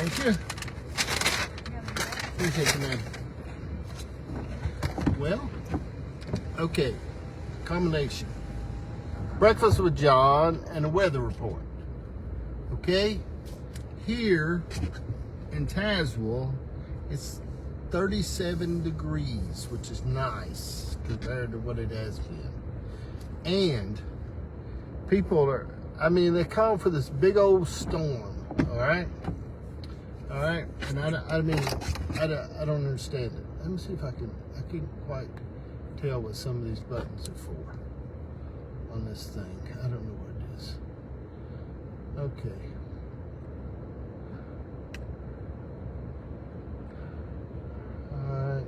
Thank you. Appreciate you, man. Well, okay. Combination. Breakfast with John and a weather report. Okay? Here in Tazewell, it's 37 degrees, which is nice compared to what it has been. And people are, I mean, they're calling for this big old storm, all right? All right? And I don't understand it. Let me see if I can't quite tell what some of these buttons are for on this thing. I don't know what it is. Okay.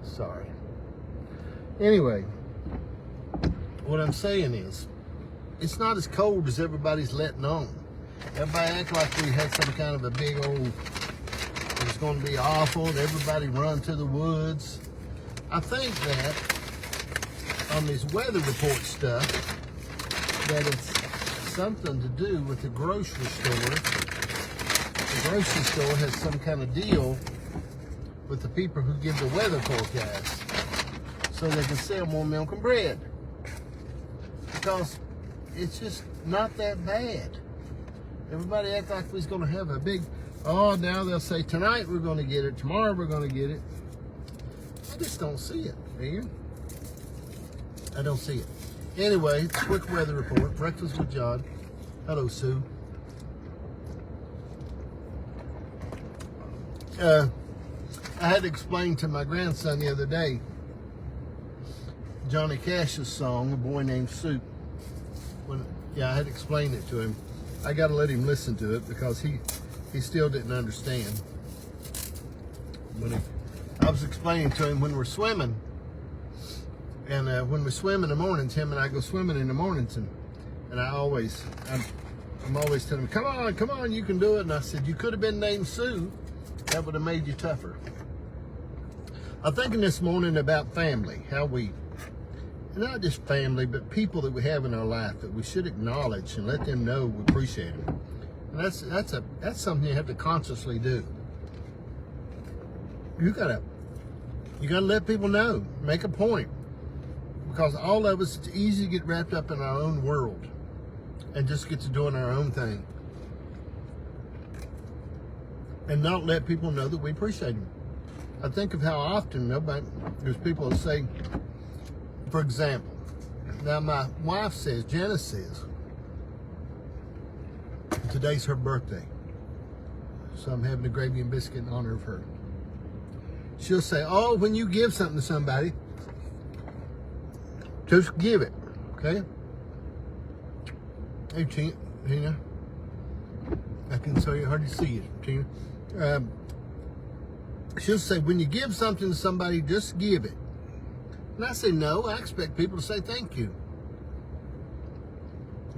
Sorry. Anyway, what I'm saying is, it's not as cold as everybody's letting on. Everybody act like we had some kind of a big old, it was going to be awful, and everybody run to the woods. I think that on this weather report stuff, that it's something to do with the grocery store. The grocery store has some kind of deal with the people who give the weather forecast so they can sell more milk and bread, because it's just not that bad. Everybody act like we're going to have a big, oh, now they'll say tonight we're going to get it, tomorrow we're going to get it. I just don't see it, man. I don't see it. Anyway, quick weather report. Breakfast with John. Hello, Sue. I had to explain to my grandson the other day Johnny Cash's song, A Boy Named Sue. I had to explain it to him. I got to let him listen to it because he still didn't understand. I was explaining to him when we're swimming, and when we swim in the mornings, him and I go swimming in the mornings, and I'm always telling him, come on, you can do it. And I said, you could have been named Sue. That would have made you tougher. I'm thinking this morning about family, how we, not just family, but people that we have in our life that we should acknowledge and let them know we appreciate them. And that's something you have to consciously do. You gotta let people know, make a point, because all of us, it's easy to get wrapped up in our own world and just get to doing our own thing and not let people know that we appreciate them. I think of how often there's people that say, for example, now my wife says, Janice says, today's her birthday, so I'm having a gravy and biscuit in honor of her. She'll say, oh, when you give something to somebody, just give it, okay? Hey, Tina. I can hardly see you, Tina. She'll say, when you give something to somebody, just give it. And I say, no, I expect people to say thank you.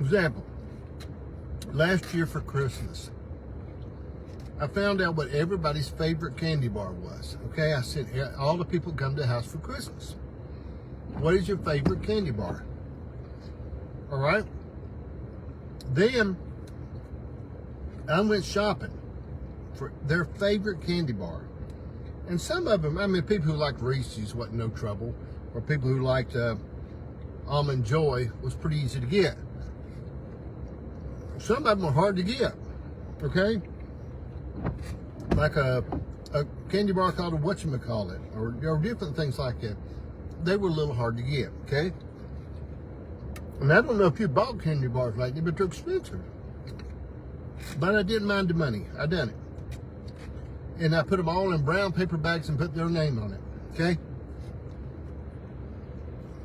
Example, last year for Christmas, I found out what everybody's favorite candy bar was. Okay, I said, all the people come to the house for Christmas. What is your favorite candy bar? All right. Then I went shopping for their favorite candy bar. And some of them, I mean, people who liked Reese's wasn't no trouble, or people who liked Almond Joy was pretty easy to get. Some of them were hard to get, okay? Like a candy bar called a whatchamacallit, or different things like that. They were a little hard to get, okay? And I don't know if you bought candy bars lately, but they're expensive. But I didn't mind the money. I done it. And I put them all in brown paper bags and put their name on it, okay?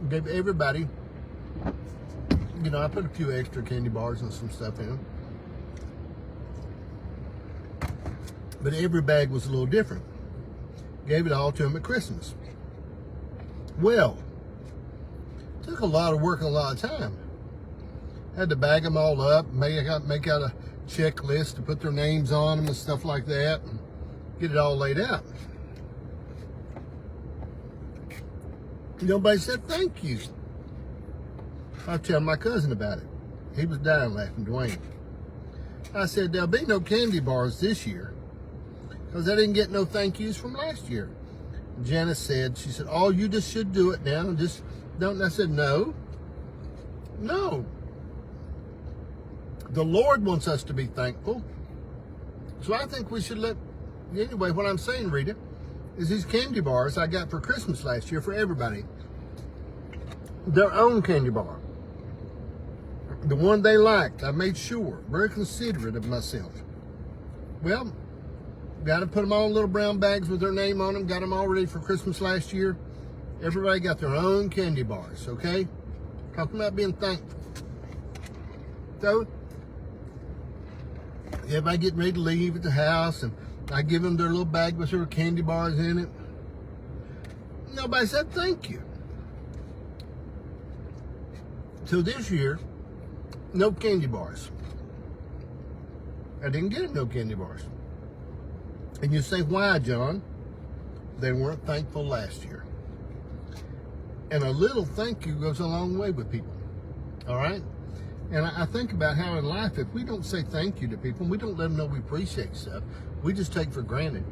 Gave everybody, you know, I put a few extra candy bars and some stuff in them. But every bag was a little different. Gave it all to them at Christmas. Well, took a lot of work and a lot of time. Had to bag them all up, make out a checklist to put their names on them and stuff like that, and get it all laid out. Nobody said thank you. I was telling my cousin about it. He was dying laughing, Dwayne. I said, there'll be no candy bars this year because I didn't get no thank yous from last year. Janice said, she said, oh, you just should do it now. Just don't. And I said, no. The Lord wants us to be thankful. So I think we should anyway, what I'm saying, Rita, is these candy bars I got for Christmas last year for everybody. Their own candy bar. The one they liked, I made sure, very considerate of myself. Well, got to put them all in little brown bags with their name on them. Got them all ready for Christmas last year. Everybody got their own candy bars, okay? Talking about being thankful. So, everybody getting ready to leave at the house, and I give them their little bag with their candy bars in it. Nobody said thank you. So this year, no candy bars. I didn't get no candy bars. And you say, why, John? They weren't thankful last year. And a little thank you goes a long way with people. All right? And I think about how in life, if we don't say thank you to people, we don't let them know we appreciate stuff, we just take for granted.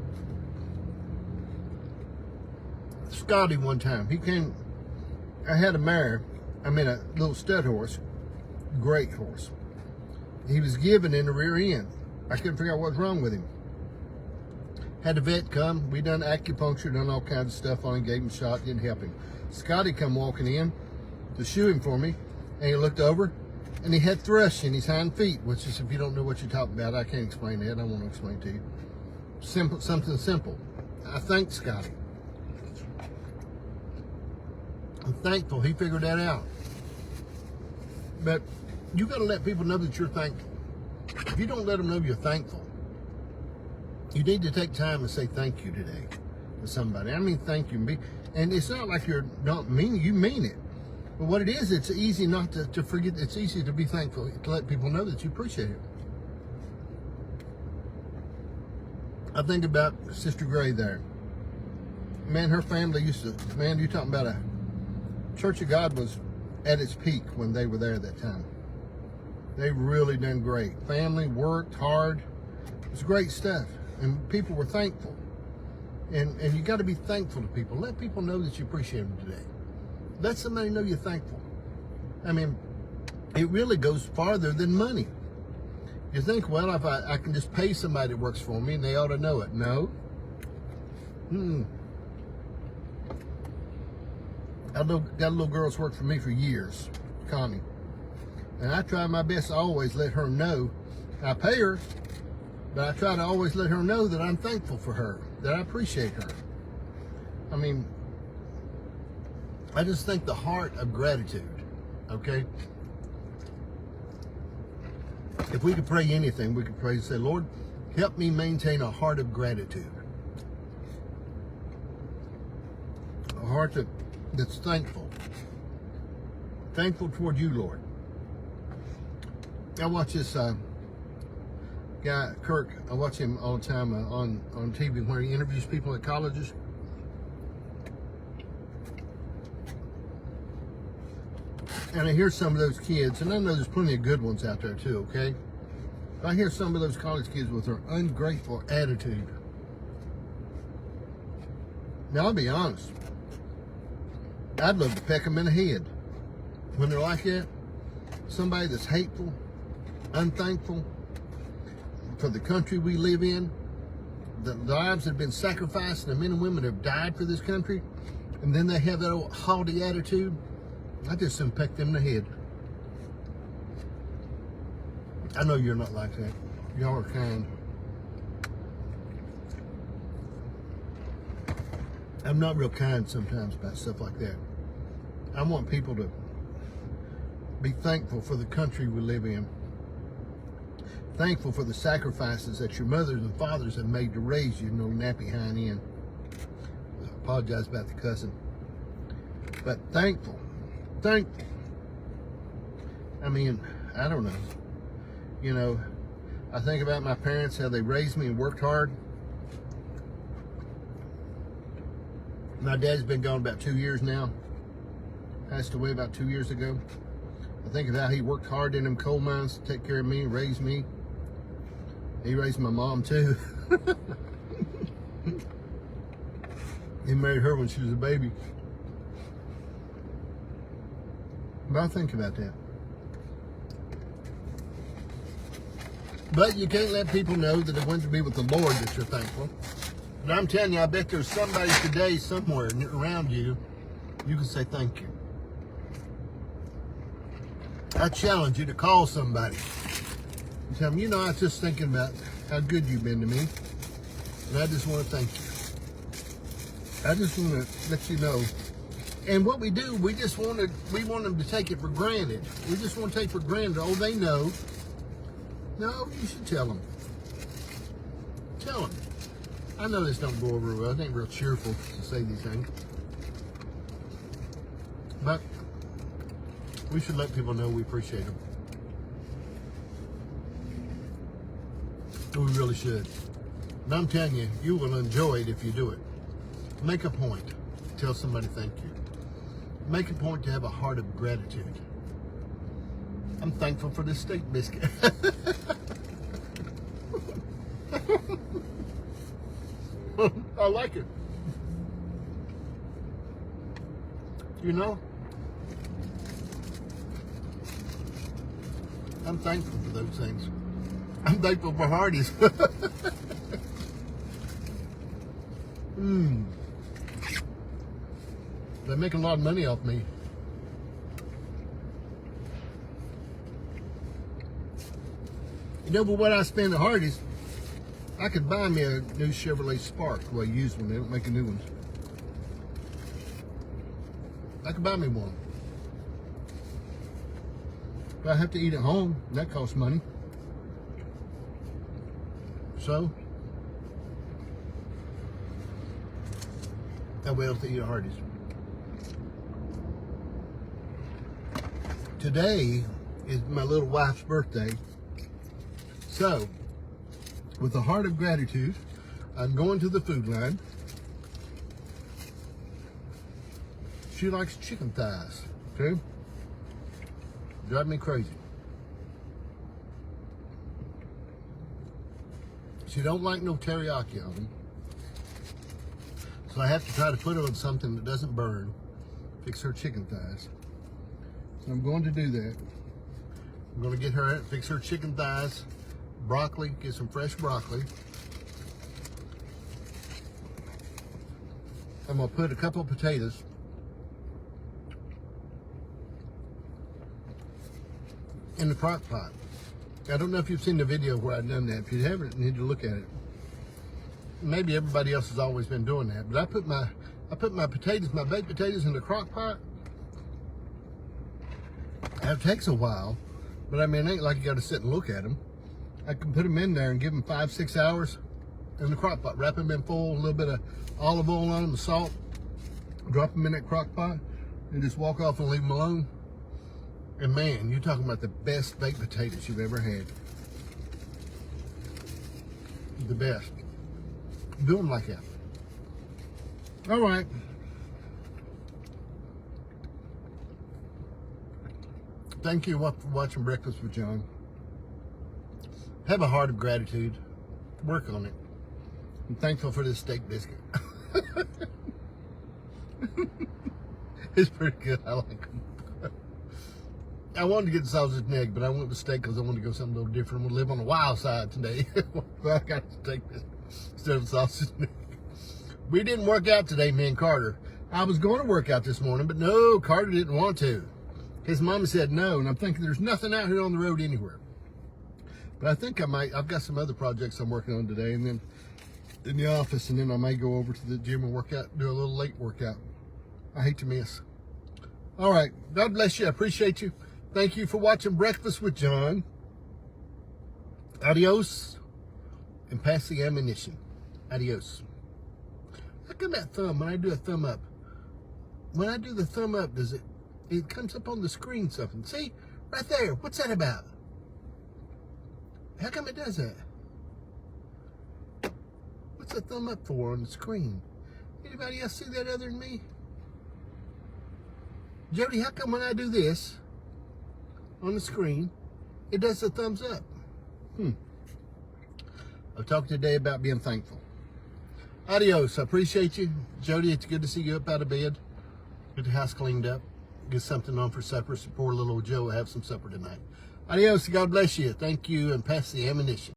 Scotty one time, he came, I had a little stud horse, great horse. He was given in the rear end. I couldn't figure out what's wrong with him. Had the vet come, we done acupuncture, done all kinds of stuff on him, gave him a shot, didn't help him. Scotty come walking in to shoe him for me, and he looked over, and he had thrush in his hind feet, which is, if you don't know what you're talking about, I can't explain that. I want to explain to you. Simple, something simple. I thank Scotty. I'm thankful he figured that out. But you got to let people know that you're thankful. If you don't let them know you're thankful, you need to take time and say thank you today to somebody. I mean, thank you. And it's not like you're not mean, you mean it. But what it is, it's easy not to forget. It's easy to be thankful, to let people know that you appreciate it. I think about Sister Gray there. Man, her family used to, man, you're talking about a Church of God was at its peak when they were there at that time. They really done great. Family worked hard. It was great stuff. And people were thankful. And you got to be thankful to people. Let people know that you appreciate them today. Let somebody know you're thankful. I mean, it really goes farther than money. You think, well, if I can just pay somebody that works for me and they ought to know it. No. I got a little girl that's worked for me for years, Connie. And I try my best to always let her know. I pay her, but I try to always let her know that I'm thankful for her, that I appreciate her. I mean, I just think the heart of gratitude, okay? If we could pray anything, we could pray and say, Lord, help me maintain a heart of gratitude. A heart that's thankful. Thankful toward you, Lord. I watch this guy, Kirk. I watch him all the time on TV where he interviews people at colleges. And I hear some of those kids, and I know there's plenty of good ones out there too, okay? But I hear some of those college kids with their ungrateful attitude. Now, I'll be honest. I'd love to peck them in the head. When they're like that, somebody that's hateful, unthankful for the country we live in, the lives that have been sacrificed, and the men and women that have died for this country, and then they have that old haughty attitude, I just peck them in the head. I know you're not like that. Y'all are kind. I'm not real kind sometimes about stuff like that. I want people to be thankful for the country we live in. Thankful for the sacrifices that your mothers and fathers have made to raise you, no nappy hind end. I apologize about the cussing. But thankful. Thankful. I mean, I don't know. You know, I think about my parents, how they raised me and worked hard. My dad's been gone about 2 years now. Passed away about 2 years ago. I think of how he worked hard in them coal mines to take care of me, raise me. He raised my mom too. He married her when she was a baby. But I think about that. But you can't let people know that it went to be with the Lord that you're thankful. But I'm telling you, I bet there's somebody today somewhere around you, you can say thank you. I challenge you to call somebody and tell them, you know, I was just thinking about how good you've been to me, and I just want to thank you. I just want to let you know. And what we do, we want them to take it for granted. We just want to take for granted, oh, they know. No, you should tell them. Tell them. I know this don't go over well. It ain't real cheerful to say these things. But we should let people know we appreciate them. We really should. And I'm telling you, you will enjoy it if you do it. Make a point. Tell somebody thank you. Make a point to have a heart of gratitude. I'm thankful for this steak biscuit. I like it. You know, I'm thankful for those things. I'm thankful for Hardee's. They're making a lot of money off me. You know, but what I spend at Hardee's, I could buy me a new Chevrolet Spark. Well, a used one. They don't make a new one. I could buy me one. But I have to eat at home. That costs money. So, I'll be able to eat at Hardee's. Today is my little wife's birthday. So, with a heart of gratitude, I'm going to the food line. She likes chicken thighs, okay? Drive me crazy. She don't like no teriyaki on them. So I have to try to put on something that doesn't burn. Fix her chicken thighs. So I'm going to do that. I'm going to get her, fix her chicken thighs, broccoli, get some fresh broccoli. I'm going to put a couple of potatoes in the crock pot. I don't know if you've seen the video where I've done that. If you haven't, you need to look at it. Maybe everybody else has always been doing that, but I put my potatoes, my baked potatoes, in the crock pot. It takes a while, but I mean, it ain't like you got to sit and look at them. I can put them in there and give them 5-6 hours in the crock pot. Wrap them in foil, a little bit of olive oil on them, and salt. Drop them in that crock pot, and just walk off and leave them alone. And man, you're talking about the best baked potatoes you've ever had. The best. Do them like that. All right. Thank you for watching Breakfast with John. Have a heart of gratitude. Work on it. I'm thankful for this steak biscuit. It's pretty good. I like them. I wanted to get the sausage and egg, but I went with steak because I wanted to go something a little different. I'm going to live on the wild side today. So I got steak instead of sausage and egg. We didn't work out today, me and Carter. I was going to work out this morning, but no, Carter didn't want to. His mama said no, and I'm thinking there's nothing out here on the road anywhere. But I think I might. I've got some other projects I'm working on today, and then in the office, and then I may go over to the gym and work out, do a little late workout. I hate to miss. All right. God bless you. I appreciate you. Thank you for watching Breakfast with John. Adios. And pass the ammunition. Adios. Look at that thumb when I do a thumb up. When I do the thumb up, does it comes up on the screen something. See? Right there. What's that about? How come it does that? What's a thumb up for on the screen? Anybody else see that other than me? Jody, how come when I do this on the screen, it does the thumbs up? I've talked today about being thankful. Adios. I appreciate you. Jody, it's good to see you up out of bed. Get the house cleaned up. Get something on for supper so poor little old Joe will have some supper tonight. Adios. God bless you. Thank you, and pass the ammunition.